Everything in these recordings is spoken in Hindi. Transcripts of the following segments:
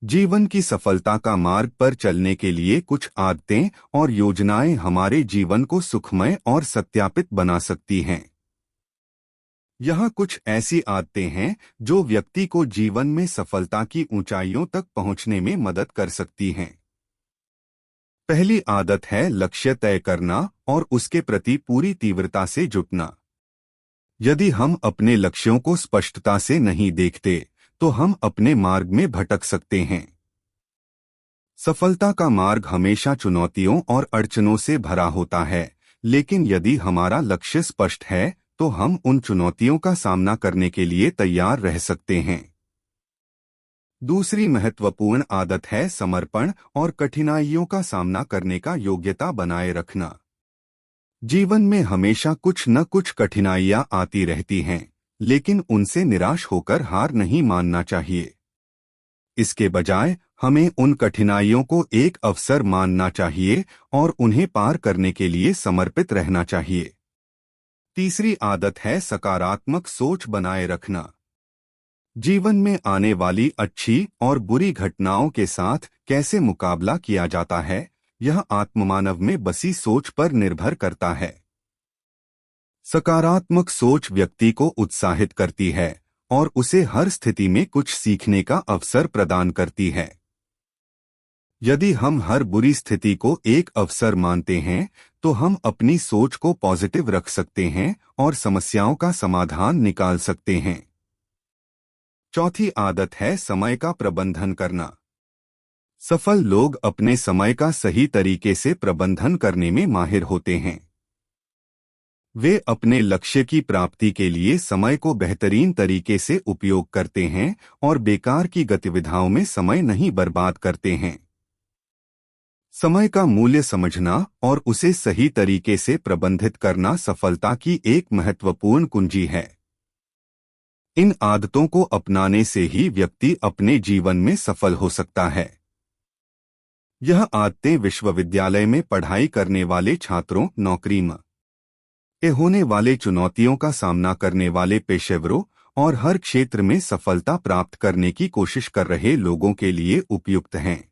जीवन की सफलता का मार्ग पर चलने के लिए कुछ आदतें और योजनाएं हमारे जीवन को सुखमय और सत्यापित बना सकती हैं। यहाँ कुछ ऐसी आदतें हैं जो व्यक्ति को जीवन में सफलता की ऊंचाइयों तक पहुंचने में मदद कर सकती हैं। पहली आदत है लक्ष्य तय करना और उसके प्रति पूरी तीव्रता से जुटना। यदि हम अपने लक्ष्यों को स्पष्टता से नहीं देखते तो हम अपने मार्ग में भटक सकते हैं। सफलता का मार्ग हमेशा चुनौतियों और अड़चनों से भरा होता है, लेकिन यदि हमारा लक्ष्य स्पष्ट है तो हम उन चुनौतियों का सामना करने के लिए तैयार रह सकते हैं। दूसरी महत्वपूर्ण आदत है समर्पण और कठिनाइयों का सामना करने का योग्यता बनाए रखना। जीवन में हमेशा कुछ न कुछ कठिनाइयां आती रहती हैं, लेकिन उनसे निराश होकर हार नहीं मानना चाहिए। इसके बजाय हमें उन कठिनाइयों को एक अवसर मानना चाहिए और उन्हें पार करने के लिए समर्पित रहना चाहिए। तीसरी आदत है सकारात्मक सोच बनाए रखना। जीवन में आने वाली अच्छी और बुरी घटनाओं के साथ कैसे मुकाबला किया जाता है, यह आत्ममानव में बसी सोच पर निर्भर करता है। सकारात्मक सोच व्यक्ति को उत्साहित करती है और उसे हर स्थिति में कुछ सीखने का अवसर प्रदान करती है। यदि हम हर बुरी स्थिति को एक अवसर मानते हैं तो हम अपनी सोच को पॉजिटिव रख सकते हैं और समस्याओं का समाधान निकाल सकते हैं। चौथी आदत है समय का प्रबंधन करना। सफल लोग अपने समय का सही तरीके से प्रबंधन करने में माहिर होते हैं। वे अपने लक्ष्य की प्राप्ति के लिए समय को बेहतरीन तरीके से उपयोग करते हैं और बेकार की गतिविधियों में समय नहीं बर्बाद करते हैं। समय का मूल्य समझना और उसे सही तरीके से प्रबंधित करना सफलता की एक महत्वपूर्ण कुंजी है। इन आदतों को अपनाने से ही व्यक्ति अपने जीवन में सफल हो सकता है। यह आदतें विश्वविद्यालय में पढ़ाई करने वाले छात्रों, नौकरी में होने वाले चुनौतियों का सामना करने वाले पेशेवरों और हर क्षेत्र में सफलता प्राप्त करने की कोशिश कर रहे लोगों के लिए उपयुक्त हैं।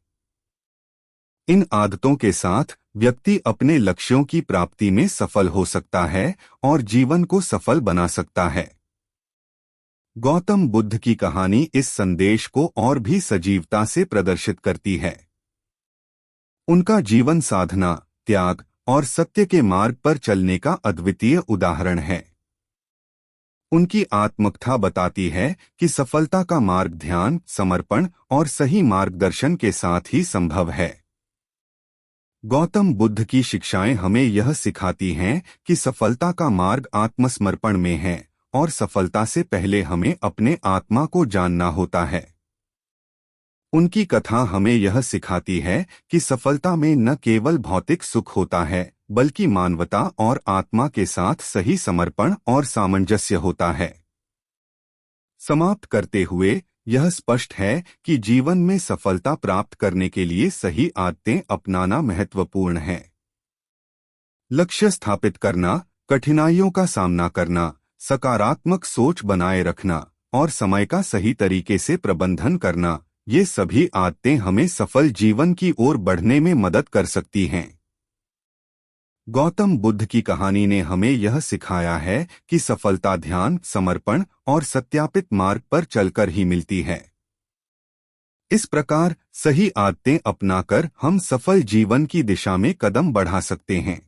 इन आदतों के साथ व्यक्ति अपने लक्ष्यों की प्राप्ति में सफल हो सकता है और जीवन को सफल बना सकता है। गौतम बुद्ध की कहानी इस संदेश को और भी सजीवता से प्रदर्शित करती है। उनका जीवन साधना, त्याग और सत्य के मार्ग पर चलने का अद्वितीय उदाहरण है। उनकी आत्मकथा बताती है कि सफलता का मार्ग ध्यान, समर्पण और सही मार्गदर्शन के साथ ही संभव है। गौतम बुद्ध की शिक्षाएं हमें यह सिखाती हैं कि सफलता का मार्ग आत्मसमर्पण में है और सफलता से पहले हमें अपने आत्मा को जानना होता है। उनकी कथा हमें यह सिखाती है कि सफलता में न केवल भौतिक सुख होता है, बल्कि मानवता और आत्मा के साथ सही समर्पण और सामंजस्य होता है। समाप्त करते हुए यह स्पष्ट है कि जीवन में सफलता प्राप्त करने के लिए सही आदतें अपनाना महत्वपूर्ण है। लक्ष्य स्थापित करना, कठिनाइयों का सामना करना, सकारात्मक सोच बनाए रखना और समय का सही तरीके से प्रबंधन करना, ये सभी आदतें हमें सफल जीवन की ओर बढ़ने में मदद कर सकती हैं। गौतम बुद्ध की कहानी ने हमें यह सिखाया है कि सफलता ध्यान, समर्पण और सत्यापित मार्ग पर चलकर ही मिलती है। इस प्रकार सही आदतें अपनाकर हम सफल जीवन की दिशा में कदम बढ़ा सकते हैं।